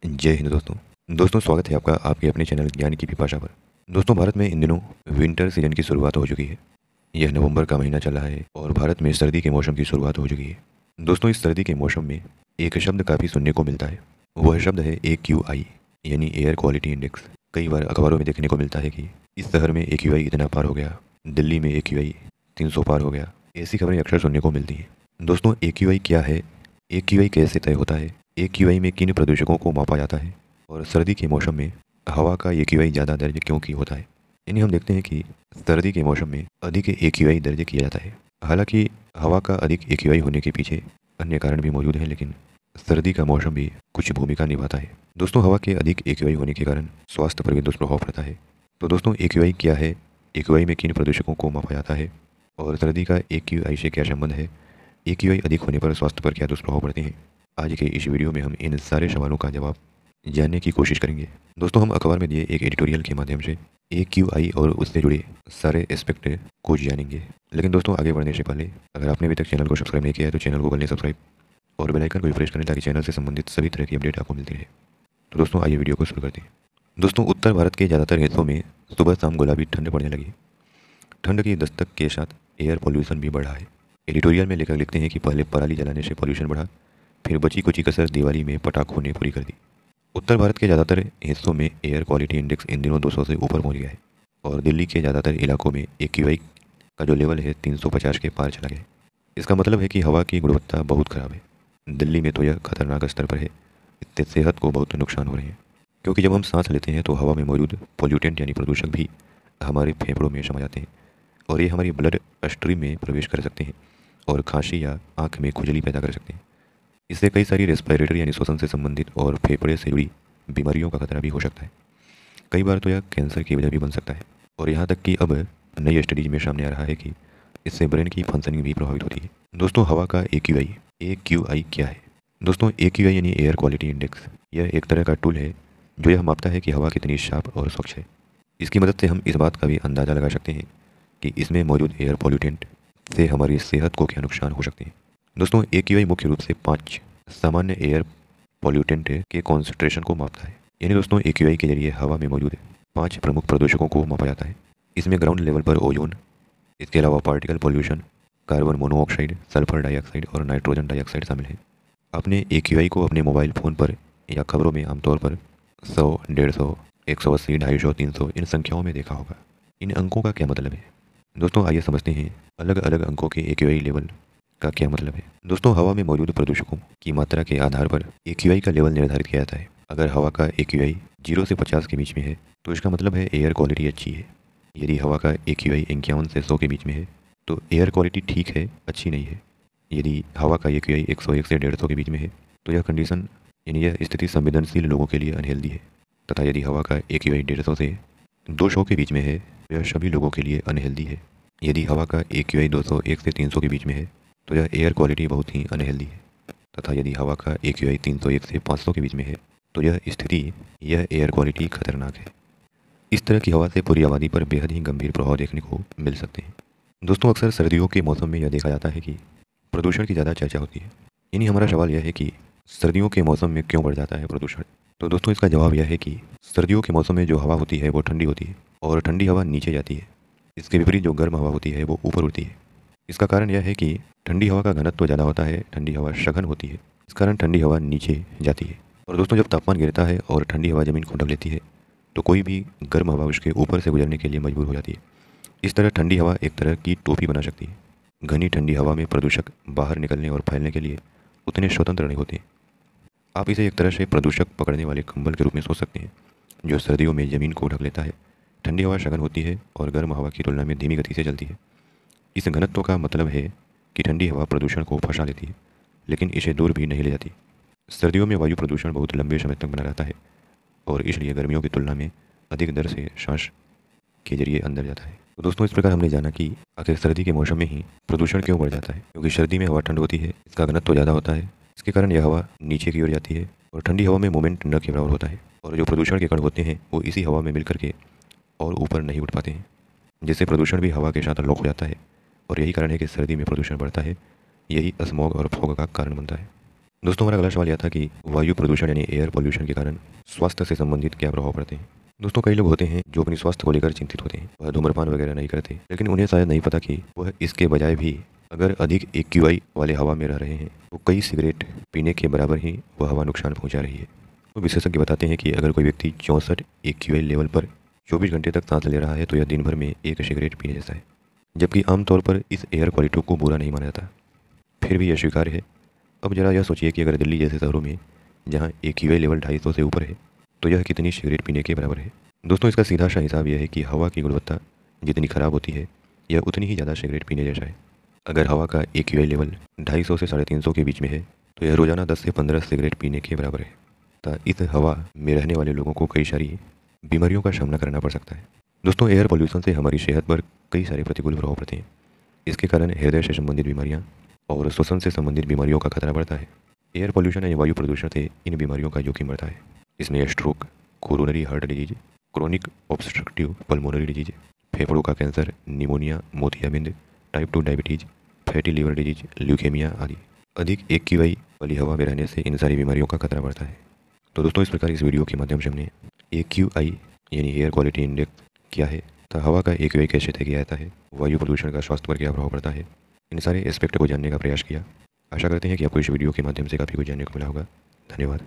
जय हिंद दोस्तों स्वागत है आपका आपके अपने चैनल ज्ञान की पिपाशा पर। दोस्तों भारत में इन दिनों विंटर सीजन की शुरुआत हो चुकी है। यह नवंबर का महीना चल रहा है और भारत में सर्दी के मौसम की शुरुआत हो चुकी है। दोस्तों इस सर्दी के मौसम में एक शब्द काफ़ी सुनने को मिलता है। वह शब्द है AQI यानी एयर क्वालिटी इंडेक्स। कई बार अखबारों में देखने को मिलता है कि इस शहर में AQI इतना पार हो गया, दिल्ली में AQI 300 पार हो गया। ऐसी खबरें अक्सर सुनने को मिलती हैं। दोस्तों AQI क्या है, AQI कैसे तय होता है, AQI में किन प्रदूषकों को मापा जाता है और सर्दी के मौसम में हवा का AQI ज़्यादा दर्ज क्यों की होता है। यानी हम देखते हैं कि सर्दी के मौसम में अधिक AQI दर्ज किया जाता है। हालांकि हवा का अधिक AQI होने के पीछे अन्य कारण भी मौजूद हैं, लेकिन सर्दी का मौसम भी कुछ भूमिका निभाता है। दोस्तों हवा के अधिक AQI होने के कारण स्वास्थ्य पर भी दुष्प्रभाव पड़ता है। तो दोस्तों AQI क्या है, AQI में किन प्रदूषकों को मापा जाता है और सर्दी का AQI से क्या संबंध है, AQI अधिक होने पर स्वास्थ्य पर क्या दुष्प्रभाव पड़ते हैं। आज के इस वीडियो में हम इन सारे सवालों का जवाब जानने की कोशिश करेंगे। दोस्तों हम अखबार में दिए एक एडिटोरियल के माध्यम से AQI और उससे जुड़े सारे एस्पेक्ट को जानेंगे। लेकिन दोस्तों आगे बढ़ने से पहले अगर आपने अभी तक चैनल को सब्सक्राइब नहीं किया है तो चैनल को कर लें सब्सक्राइब और बेल आइकन को प्रेस करें ताकि चैनल से संबंधित सभी तरह की अपडेट आपको मिलती रहे। तो दोस्तों आइए वीडियो को शुरू करते हैं। दोस्तों उत्तर भारत के ज़्यादातर हिस्सों में सुबह शाम गुलाबी ठंड पड़ने लगी। ठंड की दस्तक के साथ एयर पॉल्यूशन भी बढ़ा है। एडिटोरियल में लेखक लिखते हैं कि पहले पराली जलाने से पॉल्यूशन बढ़ा, फिर बची कुची कसर दिवाली में पटाखों ने पूरी कर दी। उत्तर भारत के ज़्यादातर हिस्सों में एयर क्वालिटी इंडेक्स इन दिनों 200 से ऊपर पहुंच गया है और दिल्ली के ज़्यादातर इलाकों में AQI का जो लेवल है 350 के पार चला गया है। इसका मतलब है कि हवा की गुणवत्ता बहुत ख़राब है। दिल्ली में तो यह खतरनाक स्तर पर है। इससे सेहत को बहुत नुकसान हो रहे हैं, क्योंकि जब हम सांस लेते हैं तो हवा में मौजूद पॉल्यूटेंट यानी प्रदूषक भी हमारे फेफड़ों में समा जाते हैं और ये हमारी ब्लड स्ट्रीम में प्रवेश कर सकते हैं और खांसी या आँख में खुजली पैदा कर सकते हैं। इससे कई सारी रेस्पिरेटरी यानी श्वसन से संबंधित और फेफड़े से जुड़ी बीमारियों का खतरा भी हो सकता है। कई बार तो यह कैंसर की वजह भी बन सकता है और यहाँ तक कि अब नई स्टडीज में सामने आ रहा है कि इससे ब्रेन की फंक्शनिंग भी प्रभावित होती है। दोस्तों हवा का AQI क्या है। दोस्तों AQI यानी एयर क्वालिटी इंडेक्स, यह एक तरह का टूल है जो यह मापता है कि हवा कितनी साफ और स्वच्छ है। इसकी मदद से हम इस बात का भी अंदाज़ा लगा सकते हैं कि इसमें मौजूद एयर पॉल्यूटेंट से हमारी सेहत को क्या नुकसान हो सकते हैं। दोस्तों AQI मुख्य रूप से 5 सामान्य एयर पॉल्यूटेंट के कॉन्सेंट्रेशन को मापता है। यानी दोस्तों AQI के जरिए हवा में मौजूद 5 प्रमुख प्रदूषकों को मापा जाता है। इसमें ग्राउंड लेवल पर ओजोन, इसके अलावा particle pollution, carbon monoxide, sulphur dioxide और नाइट्रोजन डाइऑक्साइड शामिल है। आपने AQI को अपने मोबाइल फ़ोन पर या खबरों में आमतौर पर 100, 150, 180, 250, 300 इन संख्याओं में देखा होगा। इन अंकों का क्या मतलब है। दोस्तों आइए समझते हैं अलग अलग अंकों के AQI लेवल का क्या मतलब है। दोस्तों हवा में मौजूद प्रदूषकों की मात्रा के आधार पर AQI का लेवल निर्धारित किया जाता है। अगर हवा का AQI 0 से 50 के बीच में है तो इसका मतलब है एयर क्वालिटी अच्छी है। यदि हवा का AQI 51 से 100 के बीच में है तो एयर क्वालिटी ठीक है, अच्छी नहीं है। यदि हवा का AQI 101 से 150 के बीच में है तो यह कंडीशन यानी यह स्थिति संवेदनशील लोगों के लिए अनहेल्दी है। तथा यदि हवा का AQI 150 से 200 के बीच में है तो यह सभी लोगों के लिए अनहेल्दी है। यदि हवा का AQI 201 से 300 के बीच में है तो यह एयर क्वालिटी बहुत ही अनहेल्दी है। तथा यदि हवा का AQI 301 से 500 के बीच में है तो यह एयर क्वालिटी खतरनाक है। इस तरह की हवा से पूरी आबादी पर बेहद ही गंभीर प्रभाव देखने को मिल सकते हैं। दोस्तों अक्सर सर्दियों के मौसम में यह देखा जाता है कि प्रदूषण की ज़्यादा चर्चा होती है। यानी हमारा सवाल यह है कि सर्दियों के मौसम में क्यों बढ़ जाता है प्रदूषण। तो दोस्तों इसका जवाब यह है कि सर्दियों के मौसम में जो हवा होती है वो ठंडी होती है और ठंडी हवा नीचे जाती है। इसके विपरीत जो गर्म हवा होती है वो ऊपर उड़ती है। इसका कारण यह है कि ठंडी हवा का घनत्व ज़्यादा होता है, ठंडी हवा सघन होती है, इस कारण ठंडी हवा नीचे जाती है। और दोस्तों जब तापमान गिरता है और ठंडी हवा ज़मीन को ढक लेती है तो कोई भी गर्म हवा उसके ऊपर से गुजरने के लिए मजबूर हो जाती है। इस तरह ठंडी हवा एक तरह की टोपी बना सकती है। घनी ठंडी हवा में प्रदूषक बाहर निकलने और फैलने के लिए उतने स्वतंत्र नहीं होते। आप इसे एक तरह से प्रदूषक पकड़ने वाले कंबल के रूप में सोच सकते हैं जो सर्दियों में ज़मीन को ढक लेता है। ठंडी हवा सघन होती है और गर्म हवा की तुलना में धीमी गति से चलती है। इस घनत्व का मतलब है कि ठंडी हवा प्रदूषण को फंसा लेती है लेकिन इसे दूर भी नहीं ले जाती। सर्दियों में वायु प्रदूषण बहुत लंबे समय तक बना रहता है और इसलिए गर्मियों की तुलना में अधिक दर से सांस के जरिए अंदर जाता है। तो दोस्तों इस प्रकार हमने जाना कि आखिर सर्दी के मौसम में ही प्रदूषण क्यों बढ़ जाता है। क्योंकि सर्दी में हवा ठंड होती है, इसका घनत्व ज़्यादा होता है, इसके कारण यह हवा नीचे की ओर जाती है और ठंडी हवा में मोमेंट न के बराबर होता है और जो प्रदूषण के कण होते हैं वो इसी हवा में मिल करके और ऊपर नहीं उठ पाते हैं, जिससे प्रदूषण भी हवा के साथ लॉक हो जाता है और यही कारण है कि सर्दी में प्रदूषण बढ़ता है। यही स्मॉग और फॉग का कारण बनता है। दोस्तों हमारा अगला सवाल यह था कि वायु प्रदूषण यानी एयर पॉल्यूशन के कारण स्वास्थ्य से संबंधित क्या प्रभाव पड़ते हैं। दोस्तों कई लोग होते हैं जो अपनी स्वास्थ्य को लेकर चिंतित होते हैं, वह धूम्रपान वगैरह नहीं करते, लेकिन उन्हें शायद नहीं पता कि वह इसके बजाय भी अगर अधिक AQI वाले हवा में रह रहे हैं तो कई सिगरेट पीने के बराबर ही वह हवा नुकसान पहुंचा रही है। तो विशेषज्ञ बताते हैं कि अगर कोई व्यक्ति 64 AQI लेवल पर 24 घंटे तक सांस ले रहा है तो यह दिन भर में एक सिगरेट पीने जैसा है, जबकि आमतौर पर इस एयर क्वालिटी को बुरा नहीं माना जाता, फिर भी यह स्वीकार्य है। अब जरा यह सोचिए कि अगर दिल्ली जैसे शहरों में जहाँ AQI लेवल 250 से ऊपर है तो यह कितनी सिगरेट पीने के बराबर है। दोस्तों इसका सीधा सा हिसाब यह है कि हवा की गुणवत्ता जितनी खराब होती है यह उतनी ही ज़्यादा सिगरेट पीने जैसा है। अगर हवा का AQI लेवल 250 से 350 के बीच में है तो यह रोज़ाना 10 से 15 सिगरेट पीने के बराबर है। तथा इस हवा में रहने वाले लोगों को कई सारी बीमारियों का सामना करना पड़ सकता है। दोस्तों एयर पोल्यूशन से हमारी सेहत पर कई सारे प्रतिकूल प्रभाव पड़ते हैं। इसके कारण हृदय से संबंधित बीमारियां और श्वसन से संबंधित बीमारियों का खतरा बढ़ता है। एयर पोल्यूशन या वायु प्रदूषण से इन बीमारियों का जोखिम बढ़ता है। इसमें stroke, coronary heart disease, chronic obstructive pulmonary disease, फेफड़ों का कैंसर, निमोनिया, मोतियाबिंद, type 2 diabetes, fatty liver disease, leukaemia आदि। अधिक AQI वाली हवा में रहने से इन सारी बीमारियों का खतरा बढ़ता है। तो दोस्तों इस प्रकार इस वीडियो के माध्यम से हमने AQI यानी एयर क्वालिटी इंडेक्स क्या है तथा हवा का AQI कैसे तय किया जाता है, वायु प्रदूषण का स्वास्थ्य पर क्या प्रभाव पड़ता है, इन सारे एस्पेक्ट को जानने का प्रयास किया। आशा करते हैं कि आपको इस वीडियो के माध्यम से काफ़ी कुछ जानने को मिला होगा। धन्यवाद।